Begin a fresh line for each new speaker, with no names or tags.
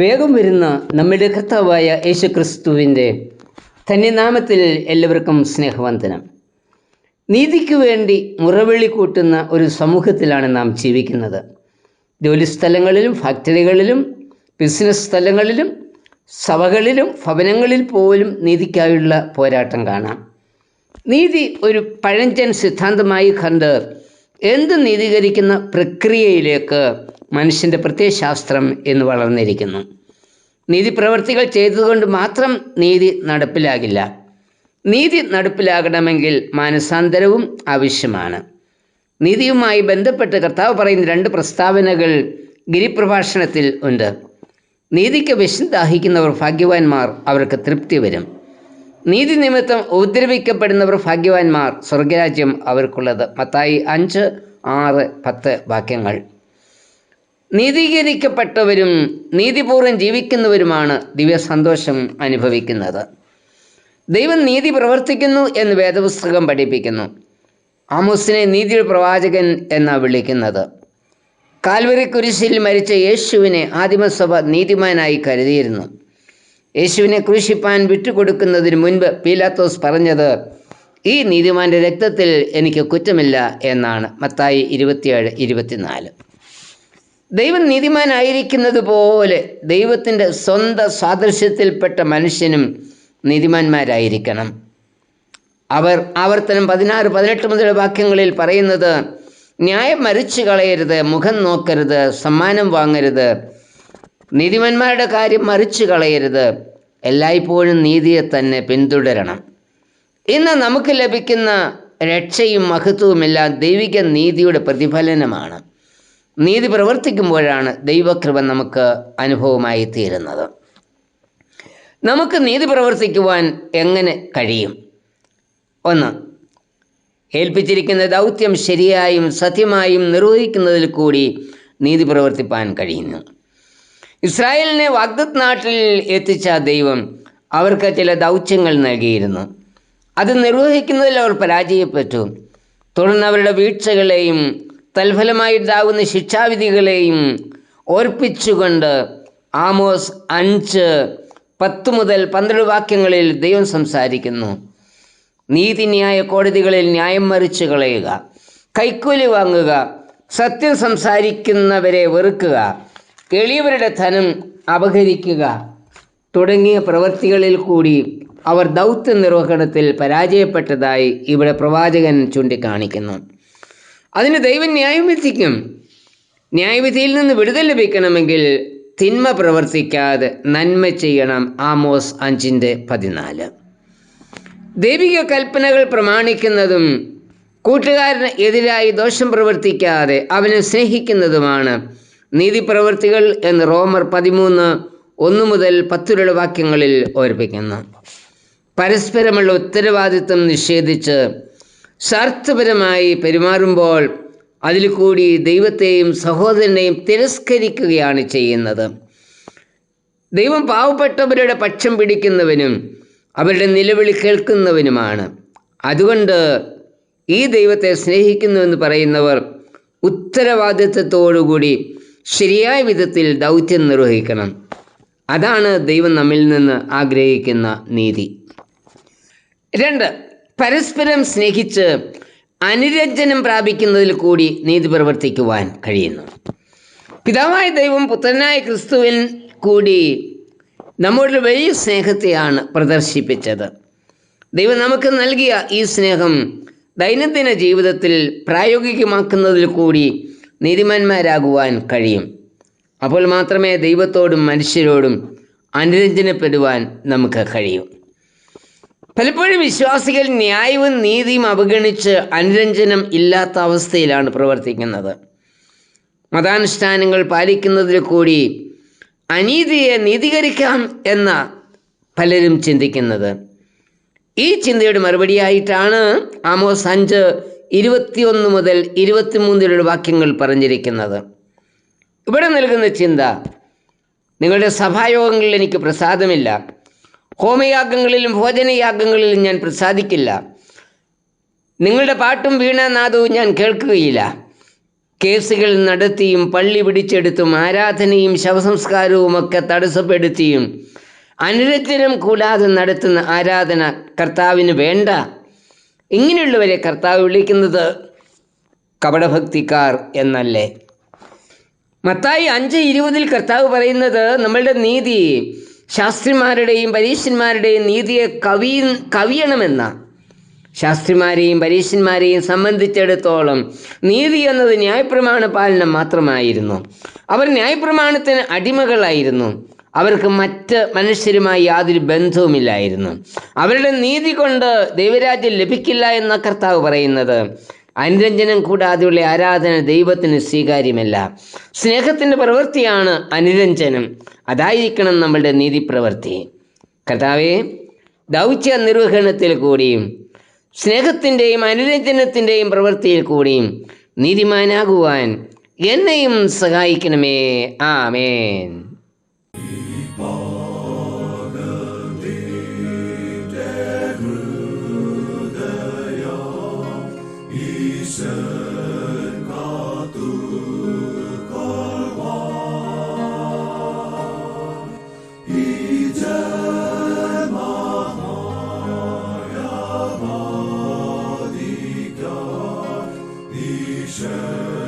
വേഗം വരുന്ന നമ്മുടെ കർത്താവായ യേശുക്രിസ്തുവിൻ്റെ ധന്യനാമത്തിൽ എല്ലാവർക്കും സ്നേഹവന്ദനം. നീതിക്ക് വേണ്ടി മുറവിളി കൂട്ടുന്ന ഒരു സമൂഹത്തിലാണ് നാം ജീവിക്കുന്നത്. ജോലിസ്ഥലങ്ങളിലും ഫാക്ടറികളിലും ബിസിനസ് സ്ഥലങ്ങളിലും സഭകളിലും ഭവനങ്ങളിൽ പോലും നീതിക്കായുള്ള പോരാട്ടം കാണാം. നീതി ഒരു പഴഞ്ചൻ സിദ്ധാന്തമായി കണ്ട് എന്ത് നീതീകരിക്കുന്ന പ്രക്രിയയിലേക്ക് മനുഷ്യൻ്റെ പ്രത്യയശാസ്ത്രം എന്ന് വളർന്നിരിക്കുന്നു. നീതി പ്രവർത്തികൾ ചെയ്തതുകൊണ്ട് മാത്രം നീതി നടപ്പിലാകില്ല. നീതി നടപ്പിലാകണമെങ്കിൽ മാനസാന്തരവും ആവശ്യമാണ്. നീതിയുമായി ബന്ധപ്പെട്ട് കർത്താവ് പറയുന്ന 2 പ്രസ്താവനകൾ ഗിരിപ്രഭാഷണത്തിൽ ഉണ്ട്. നീതിക്ക് വിശന്ന് ദാഹിക്കുന്നവർ ഭാഗ്യവാന്മാർ, അവർക്ക് തൃപ്തി വരും. നീതി നിമിത്തം ഉപദ്രവിക്കപ്പെടുന്നവർ ഭാഗ്യവാന്മാർ, സ്വർഗരാജ്യം അവർക്കുള്ളത്. മത്തായി 5, 6, 10 വാക്യങ്ങൾ. നീതീകരിക്കപ്പെട്ടവരും നീതിപൂർവ്വം ജീവിക്കുന്നവരുമാണ് ദിവ്യ സന്തോഷം അനുഭവിക്കുന്നത്. ദൈവം നീതി പ്രവർത്തിക്കുന്നു എന്ന് വേദപുസ്തകം പഠിപ്പിക്കുന്നു. ആമോസിനെ നീതിയുടെ പ്രവാചകൻ എന്നാണ് വിളിക്കുന്നത്. കാൽവരി കുരിശിൽ മരിച്ച യേശുവിനെ ആദിമസഭ നീതിമാനായി കരുതിയിരുന്നു. യേശുവിനെ ക്രൂശിപ്പാൻ വിട്ടുകൊടുക്കുന്നതിന് മുൻപ് പീലാത്തോസ് പറഞ്ഞത്, ഈ നീതിമാൻ്റെ രക്തത്തിൽ എനിക്ക് കുറ്റമില്ല എന്നാണ്. മത്തായി 27, 24. ദൈവം നീതിമാനായിരിക്കുന്നത് പോലെ ദൈവത്തിൻ്റെ സ്വന്തം സാദൃശ്യത്തിൽപ്പെട്ട മനുഷ്യനും നീതിമാന്മാരായിരിക്കണം. അവർ ആവർത്തനം 16, 18 മുതൽ വാക്യങ്ങളിൽ പറയുന്നത്, ന്യായം മരിച്ചു കളയരുത്, മുഖം നോക്കരുത്, സമ്മാനം വാങ്ങരുത്, നീതിമാന്മാരുടെ കാര്യം മറിച്ചു കളയരുത്, എല്ലായ്പ്പോഴും നീതിയെ തന്നെ പിന്തുടരണം. ഇന്ന് നമുക്ക് ലഭിക്കുന്ന രക്ഷയും മഹത്വവുമെല്ലാം ദൈവിക നീതിയുടെ പ്രതിഫലനമാണ്. നീതി പ്രവർത്തിക്കുമ്പോഴാണ് ദൈവകൃപ നമുക്ക് അനുഭവമായി തീരുന്നത്. നമുക്ക് നീതി പ്രവർത്തിക്കുവാൻ എങ്ങനെ കഴിയും? 1. ഏൽപ്പിച്ചിരിക്കുന്ന ദൗത്യം ശരിയായും സത്യമായും നിർവഹിക്കുന്നതിൽ കൂടി നീതി പ്രവർത്തിപ്പാൻ കഴിയുന്നു. ഇസ്രായേലിനെ വാഗ്ദത്ത നാട്ടിൽ എത്തിച്ച ദൈവം അവർക്ക് ചില ദൗത്യങ്ങൾ നൽകിയിരുന്നു. അത് നിർവഹിക്കുന്നതിൽ അവർ പരാജയപ്പെട്ടു. തുടർന്ന് അവരുടെ വീഴ്ചകളെയും തൽഫലമായിട്ടുണ്ടാകുന്ന ശിക്ഷാവിധികളെയും ഓർപ്പിച്ചുകൊണ്ട് ആമോസ് 5, 10 മുതൽ 12 വാക്യങ്ങളിൽ ദൈവം സംസാരിക്കുന്നു. നീതിന്യായ കോടതികളിൽ ന്യായം മറിച്ചു കളയുക, കൈക്കൂലി വാങ്ങുക, സത്യം സംസാരിക്കുന്നവരെ വെറുക്കുക, എളിയവരുടെ ധനം അപഹരിക്കുക തുടങ്ങിയ പ്രവൃത്തികളിൽ കൂടി അവർ ദൗത്യ നിർവഹണത്തിൽ പരാജയപ്പെട്ടതായി ഇവിടെ പ്രവാചകൻ ചൂണ്ടിക്കാണിക്കുന്നു. അതിന് ദൈവം ന്യായം വിധിക്കും. ന്യായവിധിയിൽ നിന്ന് വിടുതൽ ലഭിക്കണമെങ്കിൽ തിന്മ പ്രവർത്തിക്കാതെ നന്മ ചെയ്യണം. ആമോസ് 5:14. ദൈവിക കൽപ്പനകൾ പ്രമാണിക്കുന്നതും കൂട്ടുകാരന് എതിരായി ദോഷം പ്രവർത്തിക്കാതെ അവനെ സ്നേഹിക്കുന്നതുമാണ് നീതിപ്രവൃത്തികൾ എന്ന് റോമർ 13, 1 മുതൽ 10 വാക്യങ്ങളിൽ ഓർപ്പിക്കുന്നു. പരസ്പരമുള്ള ഉത്തരവാദിത്വം നിഷേധിച്ച് സ്വാർത്ഥപരമായി പെരുമാറുമ്പോൾ അതിൽ കൂടി ദൈവത്തെയും സഹോദരനെയും തിരസ്കരിക്കുകയാണ് ചെയ്യുന്നത്. ദൈവം പാവപ്പെട്ടവരുടെ പക്ഷം പിടിക്കുന്നവനും അവരുടെ നിലവിളി കേൾക്കുന്നവനുമാണ്. അതുകൊണ്ട് ഈ ദൈവത്തെ സ്നേഹിക്കുന്നുവെന്ന് പറയുന്നവർ ഉത്തരവാദിത്വത്തോടുകൂടി ശരിയായ വിധത്തിൽ ദൗത്യം നിർവഹിക്കണം. അതാണ് ദൈവം നമ്മിൽ നിന്ന് ആഗ്രഹിക്കുന്ന നീതി. 2. പരസ്പരം സ്നേഹിച്ച് അനുരഞ്ജനം പ്രാപിക്കുന്നതിൽ കൂടി നീതി പ്രവർത്തിക്കുവാൻ കഴിയുന്നു. പിതാവായ ദൈവം പുത്രനായ ക്രിസ്തുവിൽ കൂടി നമ്മളുടെ വലിയ സ്നേഹത്തെയാണ് പ്രദർശിപ്പിച്ചത്. ദൈവം നമുക്ക് നൽകിയ ഈ സ്നേഹം ദൈനംദിന ജീവിതത്തിൽ പ്രായോഗികമാക്കുന്നതിൽ കൂടി നീതിമാന്മാരാകുവാൻ കഴിയും. അപ്പോൾ മാത്രമേ ദൈവത്തോടും മനുഷ്യരോടും അനുരഞ്ജനപ്പെടുവാൻ നമുക്ക് കഴിയൂ. പലപ്പോഴും വിശ്വാസികൾ ന്യായവും നീതിയും അവഗണിച്ച് അനുരഞ്ജനം ഇല്ലാത്ത അവസ്ഥയിലാണ് പ്രവർത്തിക്കുന്നത്. മതാനുഷ്ഠാനങ്ങൾ പാലിക്കുന്നതിൽ കൂടി അനീതിയെ നീതീകരിക്കാം എന്ന പലരും ചിന്തിക്കുന്നത്. ഈ ചിന്തയുടെ മറുപടിയായിട്ടാണ് ആമോസ് 5, 21 മുതൽ 23 വാക്യങ്ങൾ പറഞ്ഞിരിക്കുന്നത്. ഇവിടെ നൽകുന്ന ചിന്ത, നിങ്ങളുടെ സഭായോഗങ്ങളിൽ എനിക്ക് പ്രസാദമില്ല, ഹോമയാഗങ്ങളിലും ഭോജനയാഗങ്ങളിലും ഞാൻ പ്രസാദിക്കില്ല, നിങ്ങളുടെ പാട്ടും വീണാനാദവും ഞാൻ കേൾക്കുകയില്ല, കേസുകൾ നടത്തിയും പള്ളി പിടിച്ചെടുത്തും ആരാധനയും ശവസംസ്കാരവും ഒക്കെ തടസ്സപ്പെടുത്തിയും അനുരഞ്ജനം കൂടാതെ നടത്തുന്ന ആരാധന കർത്താവിന് വേണ്ട. ഇങ്ങനെയുള്ളവരെ കർത്താവ് വിളിക്കുന്നത് കപടഭക്തിക്കാർ എന്നല്ലേ. മത്തായി 5:20 കർത്താവ് പറയുന്നത് നമ്മളുടെ നീതി ശാസ്ത്രിമാരുടെയും പരീശന്മാരുടെയും നീതിയെ കവിയണമെന്ന. ശാസ്ത്രിമാരെയും പരീശന്മാരെയും സംബന്ധിച്ചിടത്തോളം നീതി എന്നത് ന്യായപ്രമാണ പാലനം മാത്രമായിരുന്നു. അവർ ന്യായപ്രമാണത്തിന് അടിമകളായിരുന്നു. അവർക്ക് മറ്റ് മനുഷ്യരുമായി യാതൊരു ബന്ധവുമില്ലായിരുന്നു. അവരുടെ നീതി കൊണ്ട് ദൈവരാജ്യം ലഭിക്കില്ല എന്ന കർത്താവ് പറയുന്നത്. അനുരഞ്ജനം കൂടാതെയുള്ള ആരാധന ദൈവത്തിന് സ്വീകാര്യമല്ല. സ്നേഹത്തിൻ്റെ പ്രവൃത്തിയാണ് അനുരഞ്ജനം. അതായിരിക്കണം നമ്മളുടെ നീതിപ്രവൃത്തി. കർത്താവേ, ദൗത്യ നിർവഹണത്തിൽ കൂടിയും സ്നേഹത്തിൻ്റെയും അനുരഞ്ജനത്തിൻ്റെയും പ്രവൃത്തിയിൽ കൂടിയും നീതിമാനാകുവാൻ എന്നെയും സഹായിക്കണമേ. ആമേൻ.
Sure.